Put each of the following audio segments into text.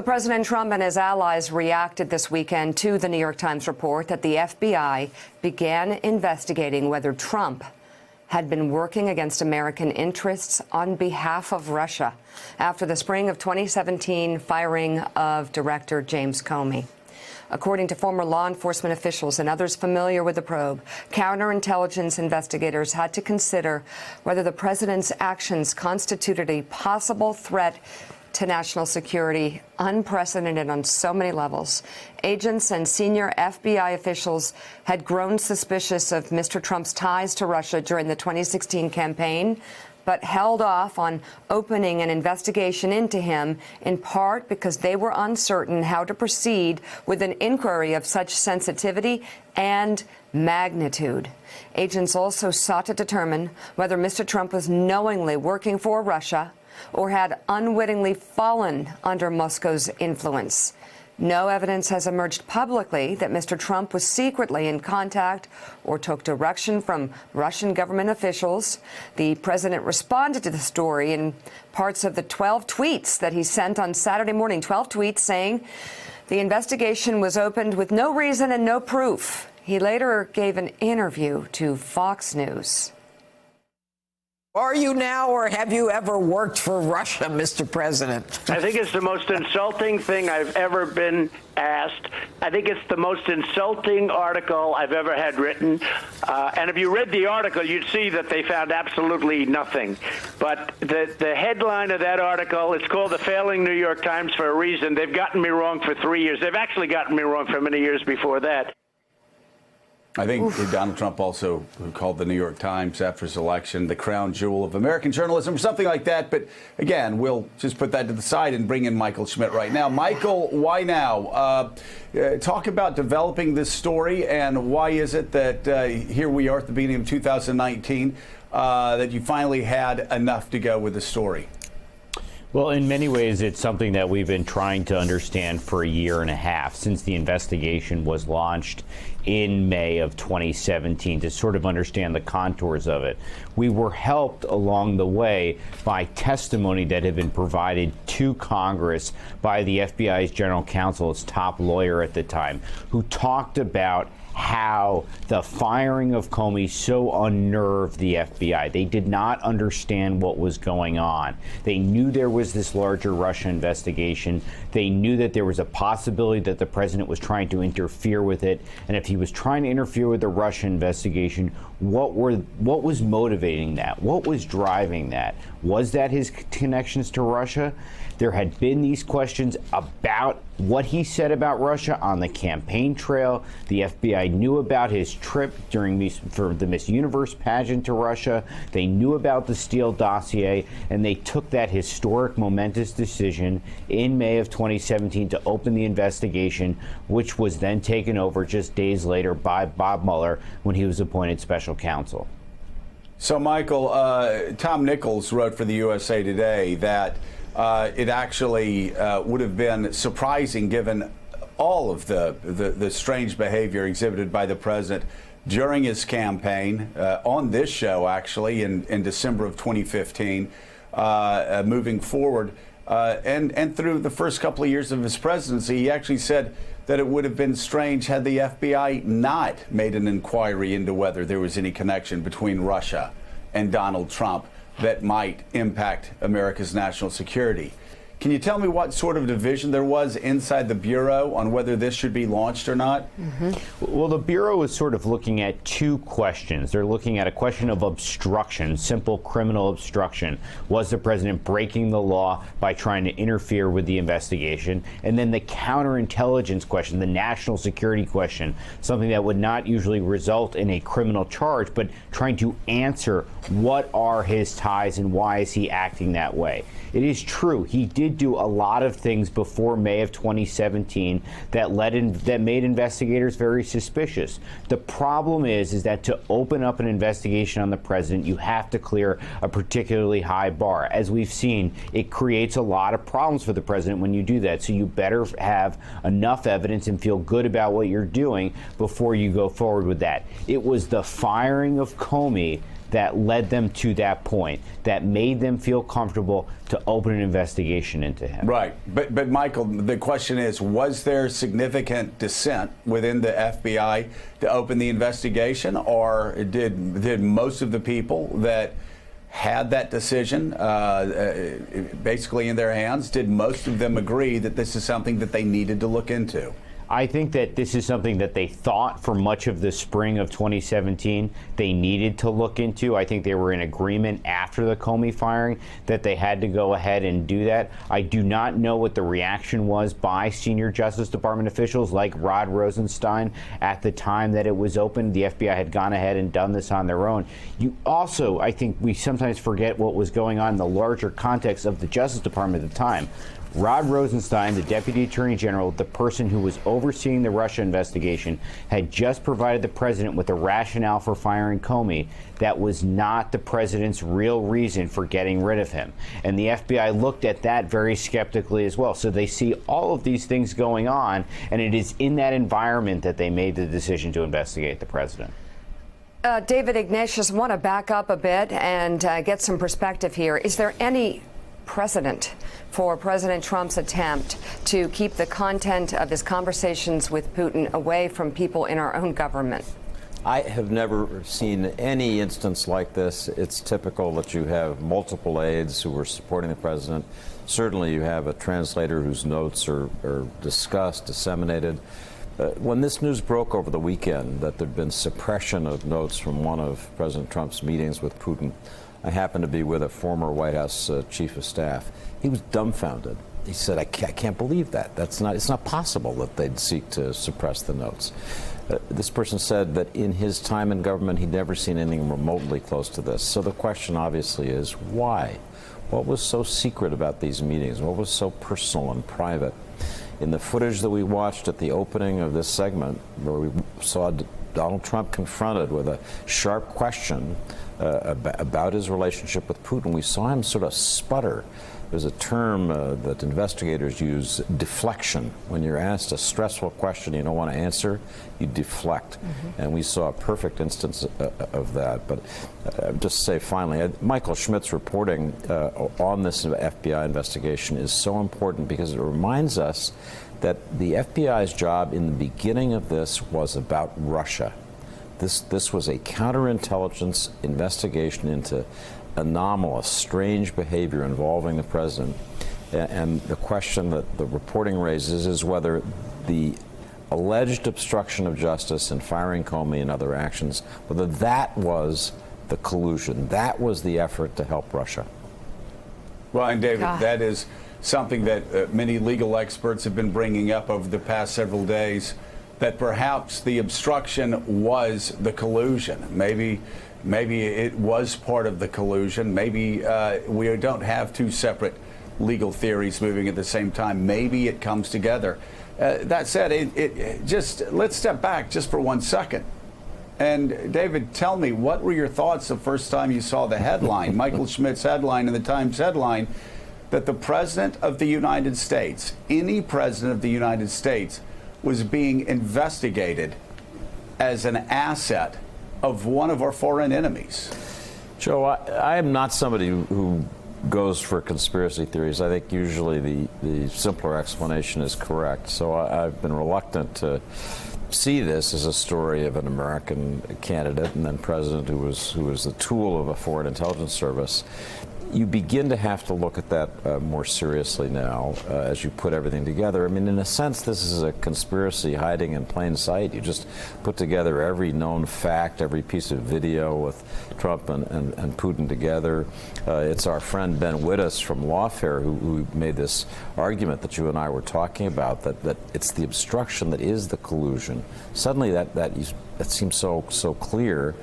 President Trump and his allies reacted this weekend to the New York Times report that the FBI began investigating whether Trump had been working against American interests on behalf of Russia after the spring of 2017 firing of Director James Comey. According to former law enforcement officials and others familiar with the probe, counterintelligence investigators had to consider whether the president's actions constituted a possible threat to national security, unprecedented on so many levels. Agents and senior FBI officials had grown suspicious of Mr. Trump's ties to Russia during the 2016 campaign, but held off on opening an investigation into him, in part because they were uncertain how to proceed with an inquiry of such sensitivity and magnitude. Agents also sought to determine whether Mr. Trump was knowingly working for Russia or had unwittingly fallen under Moscow's influence. No evidence has emerged publicly that Mr. Trump was secretly in contact or took direction from Russian government officials. The president responded to the story in parts of the 12 tweets that he sent on Saturday morning, 12 tweets saying the investigation was opened with no reason and no proof. He later gave an interview to Fox News. Are you now, or have you ever worked for Russia, Mr. President? I think it's the most insulting thing I've ever been asked. I think it's the most insulting article I've ever had written. And if you read the article, you'd see that they found absolutely nothing. But the headline of that article, it's called The Failing New York Times for a reason. They've gotten me wrong for 3 years. They've actually gotten me wrong for many years before that. I think Donald Trump also called the New York Times after his election the crown jewel of American journalism or something like that. But again, we'll just put that to the side and bring in Michael Schmidt right now. Michael, why now? Talk about developing this story, and why is it that here we are at the beginning of 2019 that you finally had enough to go with the story? Well, in many ways, it's something that we've been trying to understand for a year and a half since the investigation was launched in May of 2017 to sort of understand the contours of it. We were helped along the way by testimony that had been provided to Congress by the FBI's general counsel, its top lawyer at the time, who talked about how the firing of Comey so unnerved the FBI. They did not understand what was going on. They knew there was this larger Russia investigation. They knew that there was a possibility that the president was trying to interfere with it. And if he was trying to interfere with the Russia investigation, what was motivating that? What was driving that? Was that his connections to Russia? There had been these questions about what he said about Russia on the campaign trail. The FBI knew about his trip for the Miss Universe pageant to Russia. They knew about the Steele dossier, and they took that historic, momentous decision in May of 2017 to open the investigation, which was then taken over just days later by Bob Mueller when he was appointed special counsel. So, Michael, Tom Nichols wrote for the USA Today that it actually would have been surprising, given all of the strange behavior exhibited by the president during his campaign, on this show, actually, in December of 2015, moving forward, and through the first couple of years of his presidency. He actually said that it would have been strange had the FBI not made an inquiry into whether there was any connection between Russia and Donald Trump that might impact America's national security. Can you tell me what sort of division there was inside the Bureau on whether this should be launched or not? Well, the Bureau is sort of looking at two questions. They're looking at a question of obstruction, simple criminal obstruction. Was the president breaking the law by trying to interfere with the investigation? And then the counterintelligence question, the national security question, something that would not usually result in a criminal charge, but trying to answer what are his ties and why is he acting that way. It is true, he did do a lot of things before May of 2017 that made investigators very suspicious. The problem is that to open up an investigation on the president, you have to clear a particularly high bar. As we've seen, it creates a lot of problems for the president when you do that. So you better have enough evidence and feel good about what you're doing before you go forward with that. It was the firing of Comey that led them to that point, that made them feel comfortable to open an investigation into him. Right. But Michael, the question is, was there significant dissent within the FBI to open the investigation, or did most of the people that had that decision basically in their hands, did most of them agree that this is something that they needed to look into? I think that this is something that they thought for much of the spring of 2017 they needed to look into. I think they were in agreement after the Comey firing that they had to go ahead and do that. I do not know what the reaction was by senior Justice Department officials like Rod Rosenstein at the time that it was opened. The FBI had gone ahead and done this on their own. You also, I think we sometimes forget what was going on in the larger context of the Justice Department at the time. Rod Rosenstein, the Deputy Attorney General, the person who was overseeing the Russia investigation, had just provided the president with a rationale for firing Comey that was not the president's real reason for getting rid of him. And the FBI looked at that very skeptically as well. So they see all of these things going on, and it is in that environment that they made the decision to investigate the president. David Ignatius, want to back up a bit and get some perspective here. Is there any precedent for President Trump's attempt to keep the content of his conversations with Putin away from people in our own government? I have never seen any instance like this. It's typical that you have multiple aides who are supporting the president. Certainly you have a translator whose notes are discussed, disseminated. When this news broke over the weekend that there'd been suppression of notes from one of President Trump's meetings with Putin, I happened to be with a former White House chief of staff. He was dumbfounded. He said, I can't believe that. It's not possible that they'd seek to suppress the notes. This person said that in his time in government, he'd never seen anything remotely close to this. So the question obviously is, why? What was so secret about these meetings? What was so personal and private? In the footage that we watched at the opening of this segment, where we saw Donald Trump confronted with a sharp question about his relationship with Putin, we saw him sort of sputter. There's a term that investigators use, deflection. When you're asked a stressful question you don't want to answer, you deflect. And we saw a perfect instance of that. But just to say finally, Michael Schmidt's reporting on this FBI investigation is so important because it reminds us that the FBI's job in the beginning of this was about Russia. This was a counterintelligence investigation into anomalous, strange behavior involving the president. And the question that the reporting raises is whether the alleged obstruction of justice and firing Comey and other actions, whether that was the collusion, that was the effort to help Russia. Well, and David, that is something that many legal experts have been bringing up over the past several days, that perhaps the obstruction was the collusion. Maybe it was part of the collusion. Maybe we don't have two separate legal theories moving at the same time. Maybe it comes together. That said, let's step back just for 1 second. And David, tell me, what were your thoughts the first time you saw the headline, Michael Schmidt's headline in the Times headline, that the President of the United States, any President of the United States, was being investigated as an asset of one of our foreign enemies? Joe, I am not somebody who goes for conspiracy theories. I think usually the simpler explanation is correct. So I've been reluctant to see this as a story of an American candidate and then president who was the tool of a foreign intelligence service. You begin to have to look at that more seriously now as you put everything together. I mean, in a sense, this is a conspiracy hiding in plain sight. You just put together every known fact, every piece of video with Trump and Putin together. It's our friend Ben Wittes from Lawfare who made this argument that you and I were talking about, that it's the obstruction that is the collusion. Suddenly that seems so clear.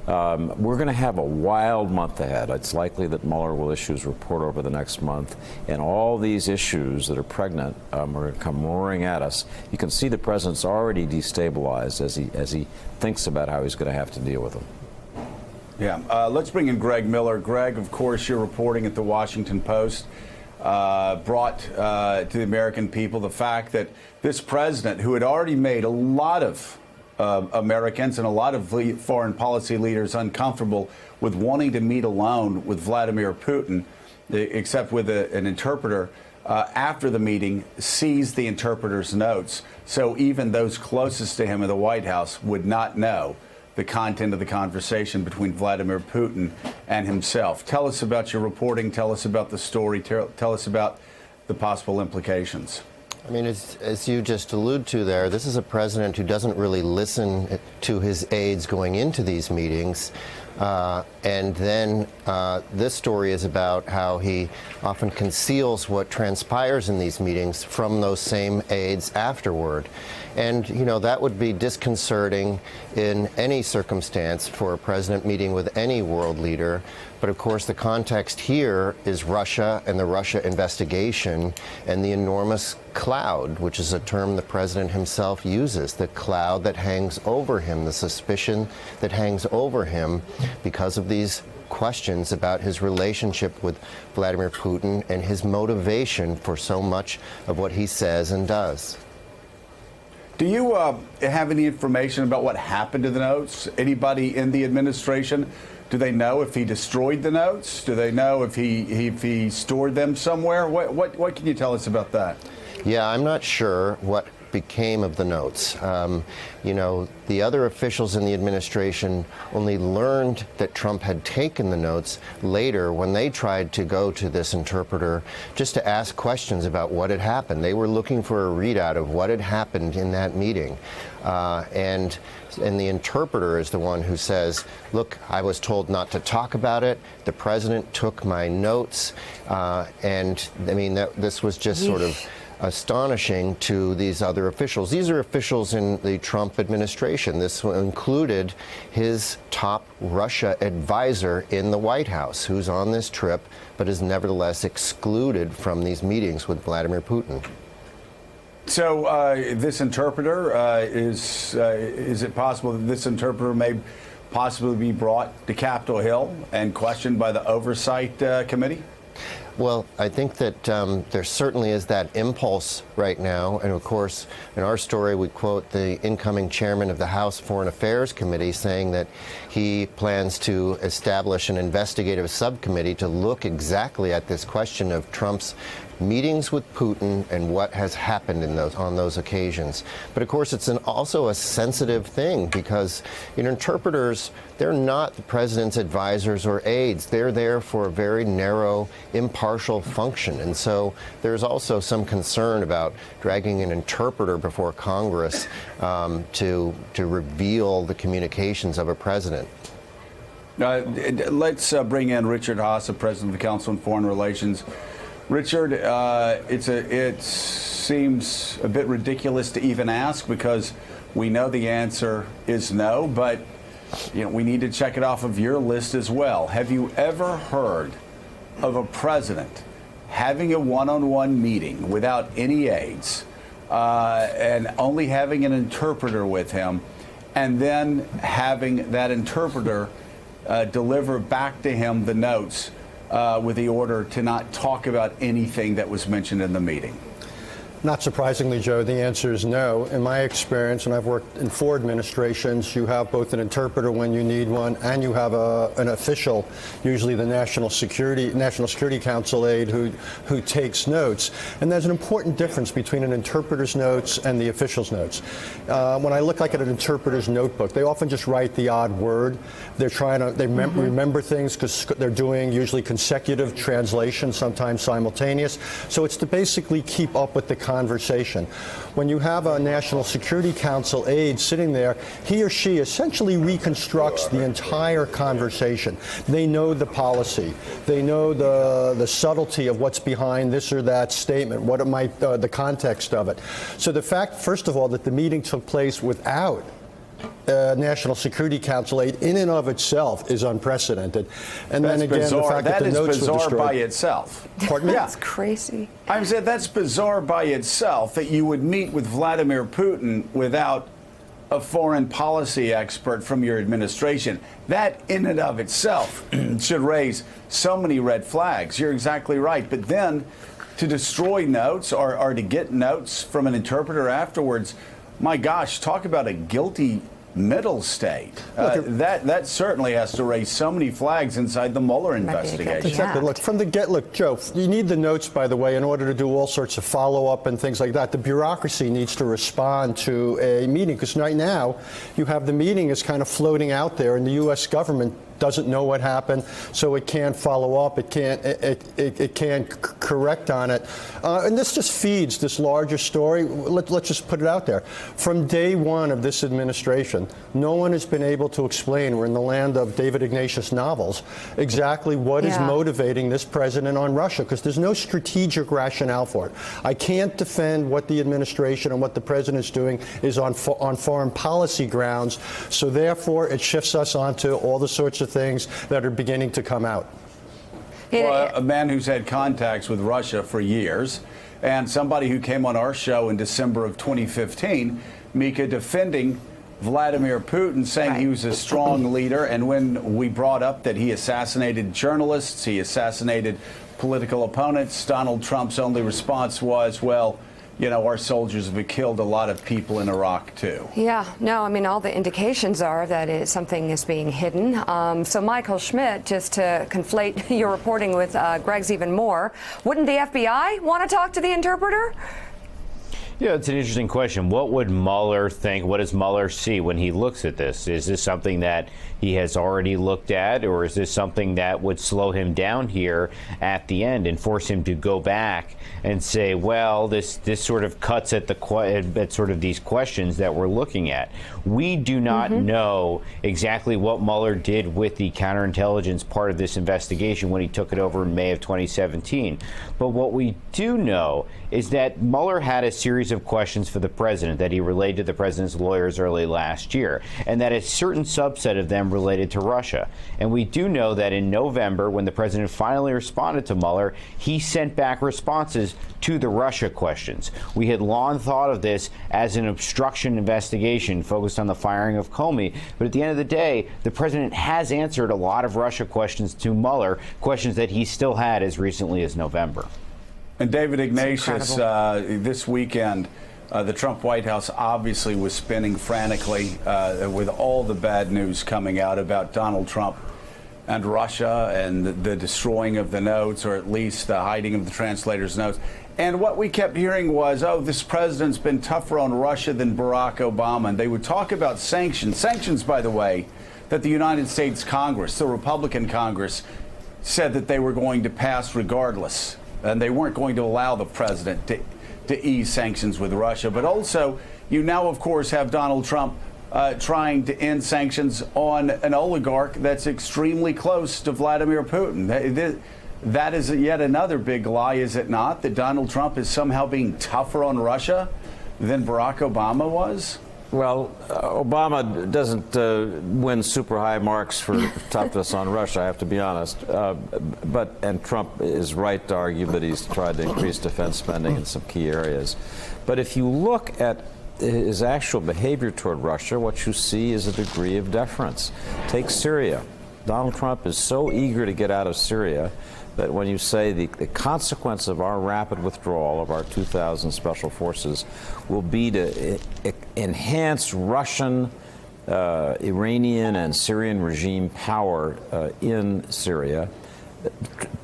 We're going to have a wild month ahead. It's likely that Mueller will issue his report over the next month, and all these issues that are pregnant are going to come roaring at us. You can see the president's already destabilized as he thinks about how he's going to have to deal with them. Yeah, let's bring in Greg Miller. Greg, of course, you're reporting at the Washington Post, brought to the American people the fact that this president, who had already made a lot of Americans and a lot of foreign policy leaders uncomfortable with wanting to meet alone with Vladimir Putin, except with an interpreter, after the meeting, seized the interpreter's notes. So even those closest to him in the White House would not know the content of the conversation between Vladimir Putin and himself. Tell us about your reporting. Tell us about the story. Tell us about the possible implications. I mean, as you just allude to there, this is a president who doesn't really listen to his aides going into these meetings. And then this story is about how he often conceals what transpires in these meetings from those same aides afterward. And, you know, that would be disconcerting in any circumstance for a president meeting with any world leader. But of course, the context here is Russia and the Russia investigation and the enormous cloud, which is a term the president himself uses, the cloud that hangs over him, the suspicion that hangs over him because of these questions about his relationship with Vladimir Putin and his motivation for so much of what he says and does. Do you have any information about what happened to the notes? Anybody in the administration? Do they know if he destroyed the notes? Do they know if he stored them somewhere? What can you tell us about that? Yeah, I'm not sure what became of the notes. You know, the other officials in the administration only learned that Trump had taken the notes later when they tried to go to this interpreter just to ask questions about what had happened. They were looking for a readout of what had happened in that meeting. And the interpreter is the one who says, look, I was told not to talk about it. The president took my notes. And I mean, this was just sort of astonishing to these other officials. These are officials in the Trump administration. This included his top Russia advisor in the White House, who's on this trip, but is nevertheless excluded from these meetings with Vladimir Putin. So this interpreter, is it possible that this interpreter may possibly be brought to Capitol Hill and questioned by the Oversight Committee? Well, I think that there certainly is that impulse right now. And of course, in our story, we quote the incoming chairman of the House Foreign Affairs Committee saying that he plans to establish an investigative subcommittee to look exactly at this question of Trump's meetings with Putin and what has happened on those occasions. But of course, it's also a sensitive thing because, you know, interpreters, they're not the president's advisors or aides. They're there for a very narrow, impartial function. And so there's also some concern about dragging an interpreter before Congress to reveal the communications of a president. Let's bring in Richard Haass, President of the Council on Foreign Relations. Richard, it seems a bit ridiculous to even ask because we know the answer is no, but you know, we need to check it off of your list as well. Have you ever heard of a president having a one-on-one meeting without any aides and only having an interpreter with him and then having that interpreter deliver back to him the notes with the order to not talk about anything that was mentioned in the meeting? Not surprisingly, Joe, the answer is no. In my experience, and I've worked in 4 administrations, you have both an interpreter when you need one, and you have an official, usually the National Security Council aide, who takes notes. And there's an important difference between an interpreter's notes and the official's notes. When I look at an interpreter's notebook, they often just write the odd word. They're trying to remember things because they're doing usually consecutive translation, sometimes simultaneous. So it's to basically keep up with the conversation. When you have a National Security Council aide sitting there, he or she essentially reconstructs the entire conversation. They know the policy. They know the subtlety of what's behind this or that statement, what it might, the context of it. So the fact, first of all, that the meeting took place without National Security Council aid in and of itself is unprecedented. And that's then again, bizarre. the fact that the notes were destroyed. By itself. Pardon me? That's crazy. I said that's bizarre by itself that you would meet with Vladimir Putin without a foreign policy expert from your administration. That in and of itself should raise so many red flags. You're exactly right. But then to destroy notes or to get notes from an interpreter afterwards, my gosh, talk about a guilty middle state. That certainly has to raise so many flags inside the Mueller investigation. Exactly. Look, look, Joe, you need the notes, by the way, in order to do all sorts of follow-up and things like that. The bureaucracy needs to respond to a meeting, because right now you have the meeting is kind of floating out there, and the U.S. government doesn't know what happened, so it can't follow up. It can't correct on it, and this just feeds this larger story. Let's just put it out there. From day one of this administration, no one has been able to explain. We're in the land of David Ignatius novels. Exactly what is motivating this president on Russia, because there's no strategic rationale for it. I can't defend what the administration and what the president is doing is on foreign policy grounds. So therefore, it shifts us onto all the sorts of things that are beginning to come out. Well, a man who's had contacts with Russia for years, and somebody who came on our show in December of 2015, Mika, defending Vladimir Putin, saying he was a strong leader. And when we brought up that he assassinated journalists, he assassinated political opponents, Donald Trump's only response was, well, you know, our soldiers have killed a lot of people in Iraq, too. Yeah, no, I mean, all the indications are that something is being hidden. So, Michael Schmidt, just to conflate your reporting with Greg's even more, wouldn't the FBI want to talk to the interpreter? Yeah, it's an interesting question. What would Mueller think? What does Mueller see when he looks at this? Is this something that he has already looked at, or is this something that would slow him down here at the end and force him to go back and say, well, this sort of cuts at at sort of these questions that we're looking at? We do not know exactly what Mueller did with the counterintelligence part of this investigation when he took it over in May of 2017. But what we do know is that Mueller had a series of questions for the president that he relayed to the president's lawyers early last year, and that a certain subset of them related to Russia. And we do know that in November, when the president finally responded to Mueller, he sent back responses to the Russia questions. We had long thought of this as an obstruction investigation focused on the firing of Comey, but at the end of the day, the president has answered a lot of Russia questions to Mueller, questions that he still had as recently as November. And David Ignatius, this weekend, the Trump White House obviously was spinning frantically with all the bad news coming out about Donald Trump and Russia and the destroying of the notes, or at least the hiding of the translator's notes. And what we kept hearing was, oh, this president's been tougher on Russia than Barack Obama. And they would talk about sanctions. Sanctions, by the way, that the United States Congress, the Republican Congress, said that they were going to pass regardless. And they weren't going to allow the president to ease sanctions with Russia. But also, you now, of course, have Donald Trump trying to end sanctions on an oligarch that's extremely close to Vladimir Putin. That is yet another big lie, is it not, that Donald Trump is somehow being tougher on Russia than Barack Obama was? Well, Obama doesn't win super high marks for toughness on Russia, I have to be honest. And Trump is right to argue that he's tried to increase defense spending in some key areas. But if you look at his actual behavior toward Russia, what you see is a degree of deference. Take Syria. Donald Trump is so eager to get out of Syria that when you say the consequence of our rapid withdrawal of our 2,000 special forces will be to enhance Russian, Iranian, and Syrian regime power in Syria,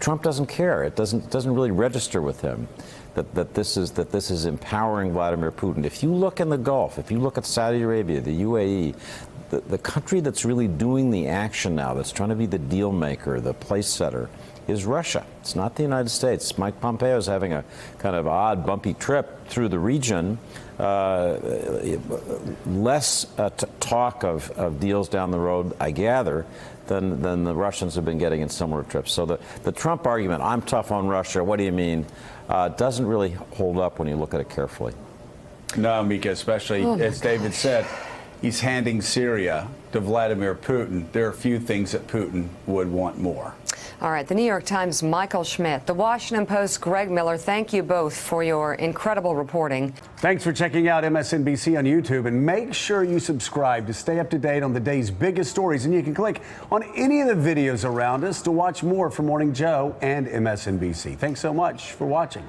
Trump doesn't care. It doesn't really register with him that this is empowering Vladimir Putin. If you look in the Gulf, if you look at Saudi Arabia, the UAE, the country that's really doing the action now, that's trying to be the deal maker, the place setter, is Russia. It's not the United States. Mike Pompeo is having a kind of odd, bumpy trip through the region. Less talk of deals down the road, I gather, than the Russians have been getting in similar trips. So the Trump argument, I'm tough on Russia, what do you mean, doesn't really hold up when you look at it carefully. No, Mika, especially, as David said, he's handing Syria to Vladimir Putin. There are few things that Putin would want more. All right, the New York Times' Michael Schmidt, the Washington Post's Greg Miller, thank you both for your incredible reporting. Thanks for checking out MSNBC on YouTube, and make sure you subscribe to stay up to date on the day's biggest stories. And you can click on any of the videos around us to watch more from Morning Joe and MSNBC. Thanks so much for watching.